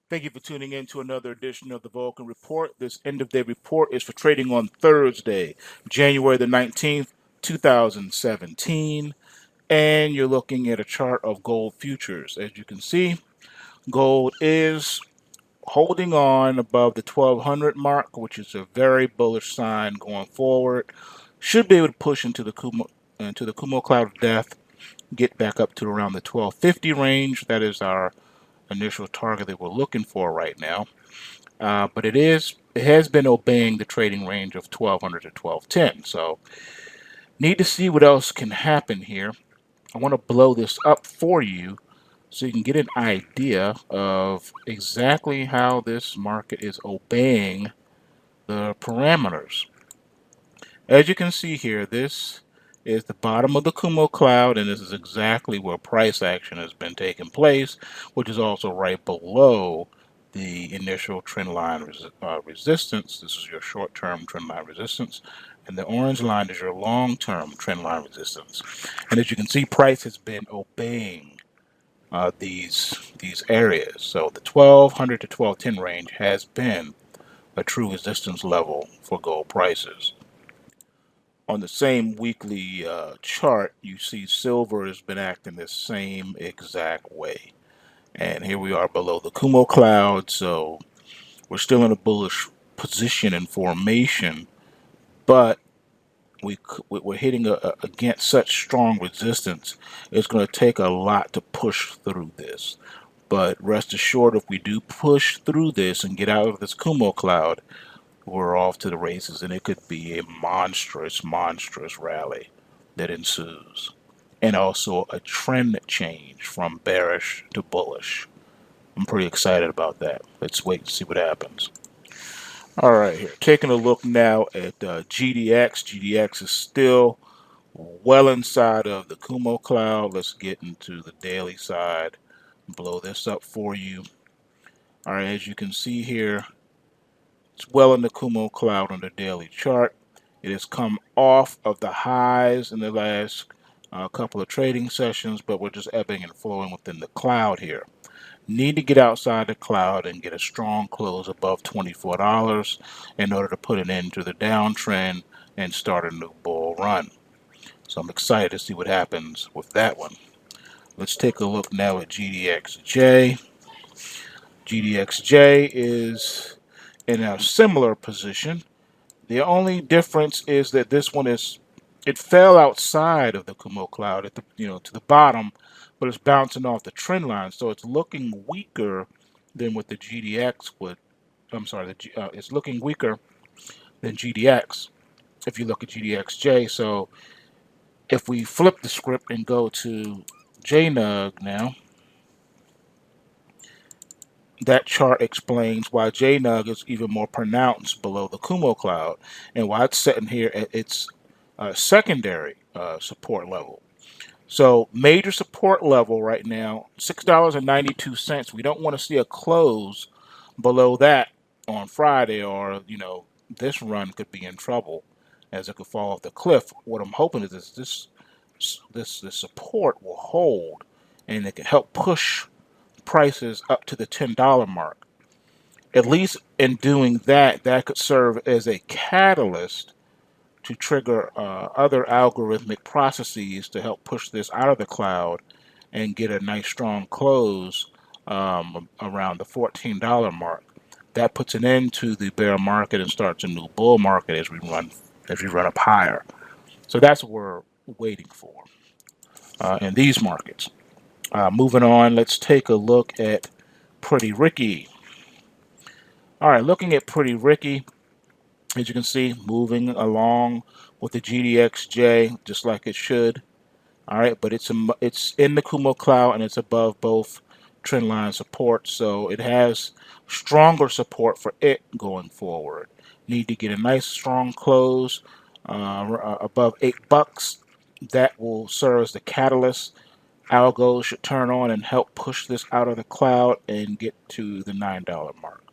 Thank you for tuning in to another edition of the Vulcan Report. This end of day report is for trading on Thursday, January the 19th, 2017. And you're looking at a chart of gold futures. As you can see, gold is holding on above the 1200 mark, which is a very bullish sign going forward. Should be able to push into the Kumo cloud of death, get back up to around the 1250 range. That is our initial target that we're looking for right now. But it has been obeying the trading range of 1200 to 1210. So need to see what else can happen here. I want to blow this up for you so you can get an idea of exactly how this market is obeying the parameters. As you can see here, this is the bottom of the Kumo cloud, and this is exactly where price action has been taking place, which is also right below the initial trend line resistance. This is your short-term trend line resistance, and the orange line is your long-term trend line resistance. And as you can see, price has been obeying these areas. So the 1200 to 1210 range has been a true resistance level for gold prices. On the same weekly chart, you see silver has been acting the same exact way. And here we are below the Kumo cloud, so we're still in a bullish position and formation, but we're hitting against such strong resistance. It's going to take a lot to push through this. But rest assured, if we do push through this and get out of this Kumo cloud, we're off to the races, and it could be a monstrous rally that ensues. And also a trend change from bearish to bullish. I'm pretty excited about that. Let's wait and see what happens. All right, here, taking a look now at GDX. GDX is still well inside of the Kumo cloud. Let's get into the daily side. Blow this up for you. All right, as you can see here, it's well in the Kumo cloud on the daily chart. It has come off of the highs in the last couple of trading sessions, but we're just ebbing and flowing within the cloud here. Need to get outside the cloud and get a strong close above $24 in order to put an end to the downtrend and start a new bull run. So I'm excited to see what happens with that one. Let's take a look now at GDXJ. GDXJ is in a similar position. The only difference is that this one it fell outside of the Kumo cloud at the to the bottom, but it's bouncing off the trend line, so it's looking weaker than what the GDX would. I'm sorry, it's looking weaker than GDX if you look at GDXJ. So if we flip the script and go to JNUG now, that chart explains why JNUG is even more pronounced below the Kumo cloud and why it's sitting here at its secondary support level. So major support level right now, $6.92. We don't want to see a close below that on Friday, or this run could be in trouble as it could fall off the cliff. What I'm hoping is this support will hold and it can help push prices up to the $10 mark. At least in doing that, that could serve as a catalyst to trigger other algorithmic processes to help push this out of the cloud and get a nice strong close around the $14 mark. That puts an end to the bear market and starts a new bull market as we run up higher. So that's what we're waiting for in these markets. Moving on, let's take a look at Pretty Ricky. All right, looking at Pretty Ricky, as you can see, moving along with the GDXJ just like it should. All right, but it's in the Kumo cloud and it's above both trend line support, so it has stronger support for it going forward. Need to get a nice strong close above $8. That will serve as the catalyst. Algo should turn on and help push this out of the cloud and get to the $9 mark.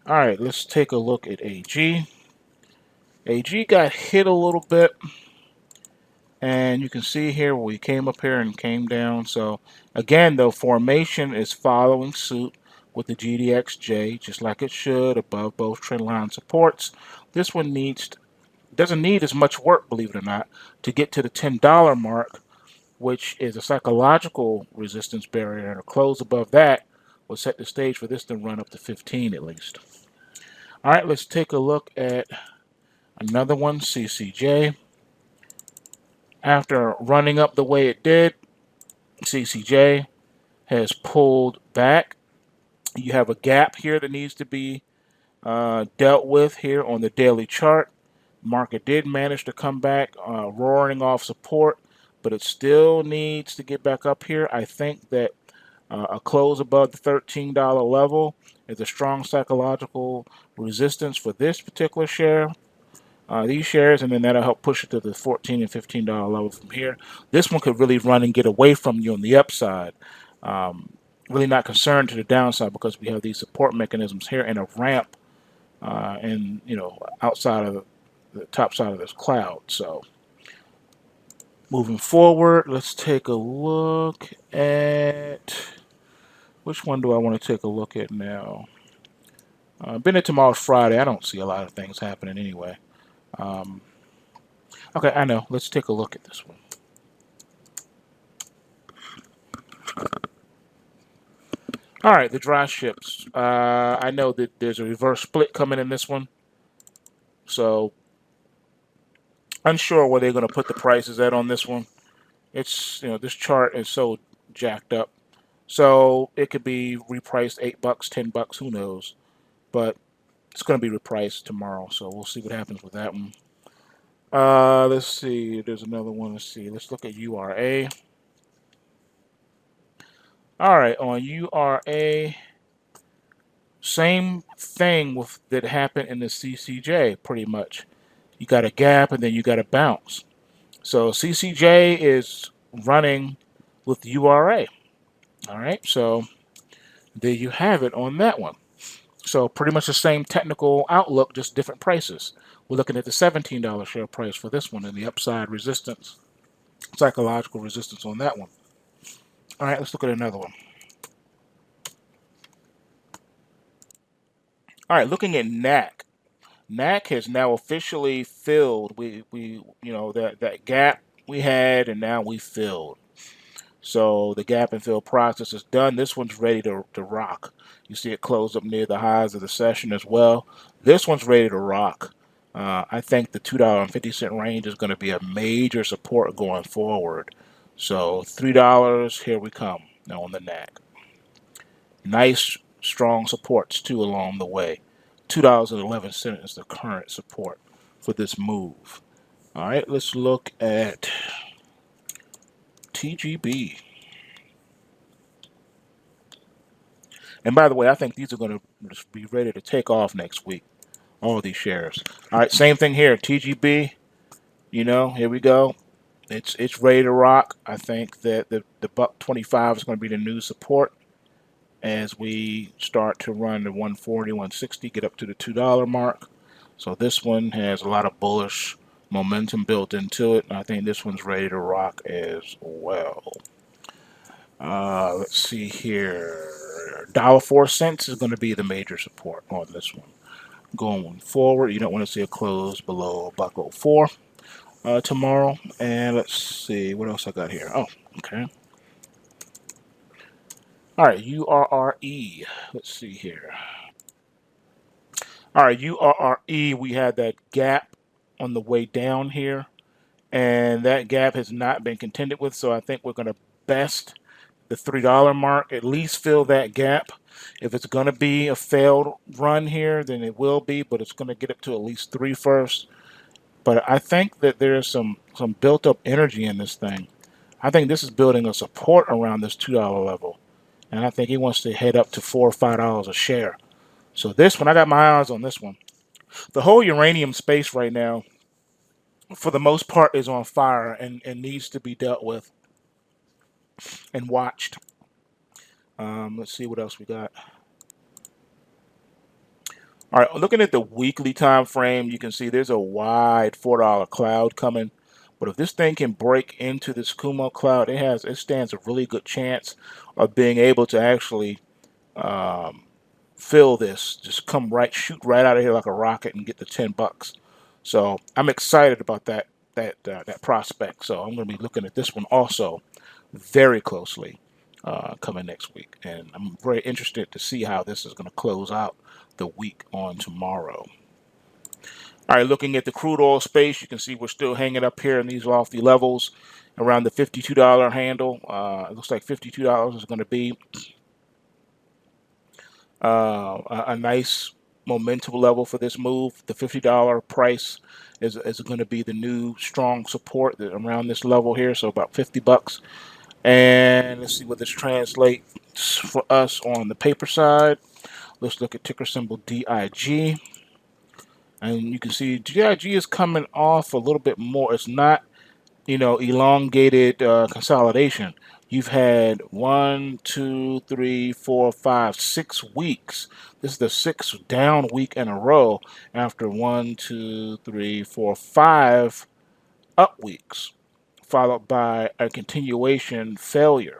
All right, let's take a look at AG. AG got hit a little bit, and you can see here we came up here and came down. So again, though, formation is following suit. with the GDXJ, just like it should, above both trend line supports. This one doesn't need as much work, believe it or not, to get to the $10 mark, which is a psychological resistance barrier, and a close above that will set the stage for this to run up to 15 at least. All right, let's take a look at another one, CCJ. After running up the way it did, CCJ has pulled back. You have a gap here that needs to be dealt with here on the daily chart. Market did manage to come back roaring off support, but it still needs to get back up here. I think that a close above the $13 level is a strong psychological resistance for this particular share. These shares, and then that'll help push it to the $14 and $15 level from here. This one could really run and get away from you on the upside. Really not concerned to the downside because we have these support mechanisms here and a ramp and outside of the top side of this cloud. So moving forward, let's take a look at which one do I want to take a look at now. Been it tomorrow's Friday. I don't see a lot of things happening anyway. Okay, I know. Let's take a look at this one. All right, the dry ships. I know that there's a reverse split coming in this one. So, unsure where they're going to put the prices at on this one. It's, this chart is so jacked up. So, it could be repriced $8, $10, who knows. But it's going to be repriced tomorrow. So, we'll see what happens with that one. Let's see. There's another one. Let's see. Let's look at URA. All right, on URA, same thing that happened in the CCJ, pretty much. You got a gap and then you got a bounce. So CCJ is running with URA. All right, so there you have it on that one. So pretty much the same technical outlook, just different prices. We're looking at the $17 share price for this one and the upside resistance, psychological resistance on that one. All right, let's look at another one. All right, looking at NAC. NAC has now officially filled. We that gap we had, and now we filled. So the gap and fill process is done. This one's ready to rock. You see it close up near the highs of the session as well. This one's ready to rock. I think the $2.50 range is going to be a major support going forward. So $3, here we come now on the NAC. Nice, strong supports too along the way. $2.11 is the current support for this move. All right, let's look at TGB. And by the way, I think these are going to just be ready to take off next week. All of these shares. All right, same thing here. TGB, here we go. It's ready to rock. I think that the $1.25 is going to be the new support as we start to run the 140, 160, get up to the $2 mark. So this one has a lot of bullish momentum built into it, and I think this one's ready to rock as well. Let's see here. $1.04 is going to be the major support on this one. Going forward, you don't want to see a close below $1.04 tomorrow. And let's see what else I got here. Oh, okay. All right, URRE. Let's see here. All right, URRE, we had that gap on the way down here, and that gap has not been contended with, so I think we're going to best the $3 mark, at least fill that gap. If it's going to be a failed run here, then it will be, but it's going to get up to at least 3 first. But I think that there's some built-up energy in this thing. I think this is building a support around this $2 level. And I think he wants to head up to $4 or $5 a share. So this one, I got my eyes on this one. The whole uranium space right now, for the most part, is on fire and needs to be dealt with and watched. Let's see what else we got. All right, looking at the weekly time frame, you can see there's a wide $4 cloud coming. But if this thing can break into this Kumo cloud, it stands a really good chance of being able to actually feel this, just come right, shoot right out of here like a rocket and get the $10. So I'm excited about that prospect. So I'm going to be looking at this one also very closely coming next week, and I'm very interested to see how this is going to close out the week on tomorrow. All right, looking at the crude oil space, you can see we're still hanging up here in these lofty levels around the $52 handle. It looks like $52 is going to be a nice momentum level for this move. The $50 price is going to be the new strong support around this level here, so about $50. And let's see what this translates for us on the paper side. Let's look at ticker symbol DIG. And you can see DIG is coming off a little bit more. It's not, elongated consolidation. You've had 1, 2, 3, 4, 5, 6 weeks. This is the 6th down week in a row after 1, 2, 3, 4, 5 up weeks, followed by a continuation failure.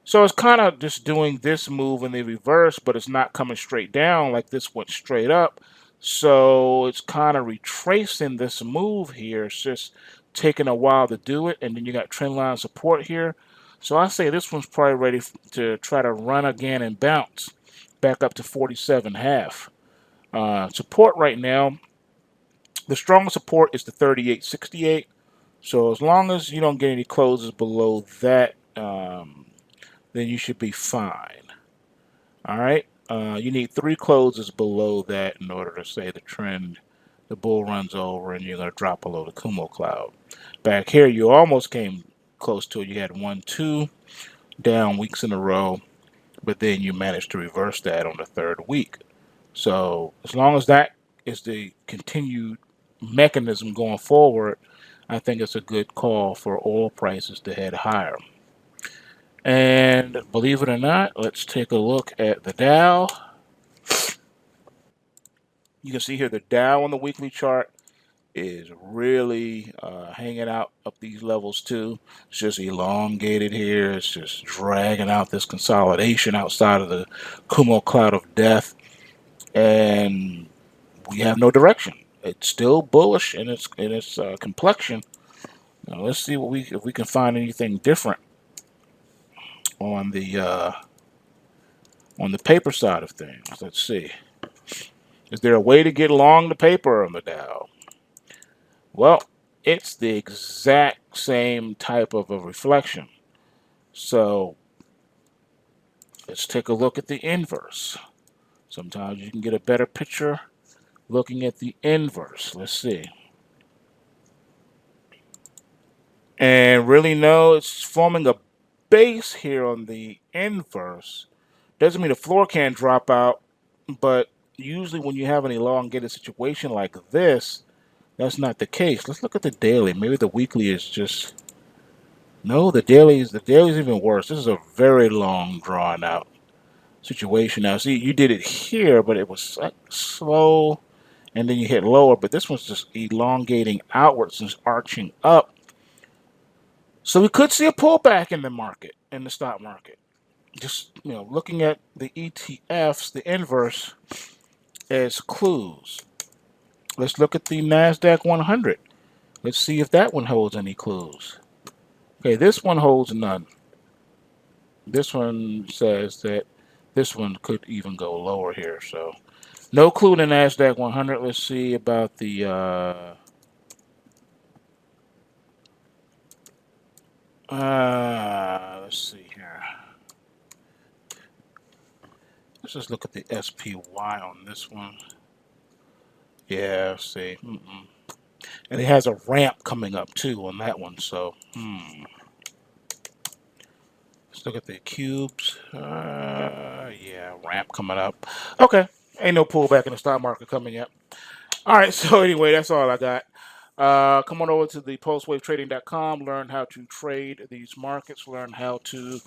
So it's kind of just doing this move in the reverse, but it's not coming straight down like this went straight up. So it's kind of retracing this move here. It's just taking a while to do it, and then you got trend line support here. So I say this one's probably ready to try to run again and bounce back up to 47.5. Support right now, the strongest support is the 38.68. So as long as you don't get any closes below that, then you should be fine. All right. You need 3 closes below that in order to say the bull runs over and you're going to drop below the Kumo cloud. Back here, you almost came close to it. You had 1, 2 down weeks in a row, but then you managed to reverse that on the 3rd week. So as long as that is the continued mechanism going forward, I think it's a good call for oil prices to head higher. And believe it or not, let's take a look at the Dow. You can see here the Dow on the weekly chart is really hanging out up these levels too. It's just elongated here. It's just dragging out this consolidation outside of the Kumo cloud of death, and we have no direction. It's still bullish in its complexion. Now let's see if we can find anything different on the paper side of things. Let's see. Is there a way to get long the paper on the Dow? Well, it's the exact same type of a reflection. So let's take a look at the inverse. Sometimes you can get a better picture looking at the inverse. Let's see. And really, no, it's forming a base here on the inverse. Doesn't mean the floor can't drop out, but usually when you have an elongated situation like this, that's not the case. Let's look at the daily. Maybe the weekly is just... No, the daily's even worse. This is a very long, drawn out situation. Now, see, you did it here, but it was like slow, and then you hit lower. But this one's just elongating outwards and arching up. So we could see a pullback in the market, in the stock market. Just, looking at the ETFs, the inverse, as clues. Let's look at the NASDAQ 100. Let's see if that one holds any clues. Okay, this one holds none. This one says that this one could even go lower here. So no clue in the NASDAQ 100. Let's see about the... let's see here. Let's just look at the SPY on this one. Yeah, see. And it has a ramp coming up too on that one. So, let's look at the cubes. Yeah, ramp coming up. Okay, ain't no pullback in the stock market coming yet. All right, so anyway, that's all I got. Come on over to the pulsewavetrading.com. Learn how to trade these markets. Learn how to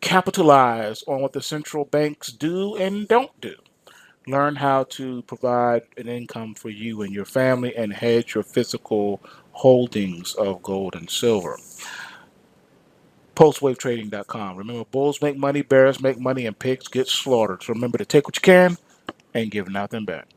capitalize on what the central banks do and don't do. Learn how to provide an income for you and your family and hedge your physical holdings of gold and silver. PulseWaveTrading.com. Remember, bulls make money, bears make money, and pigs get slaughtered. So remember to take what you can and give nothing back.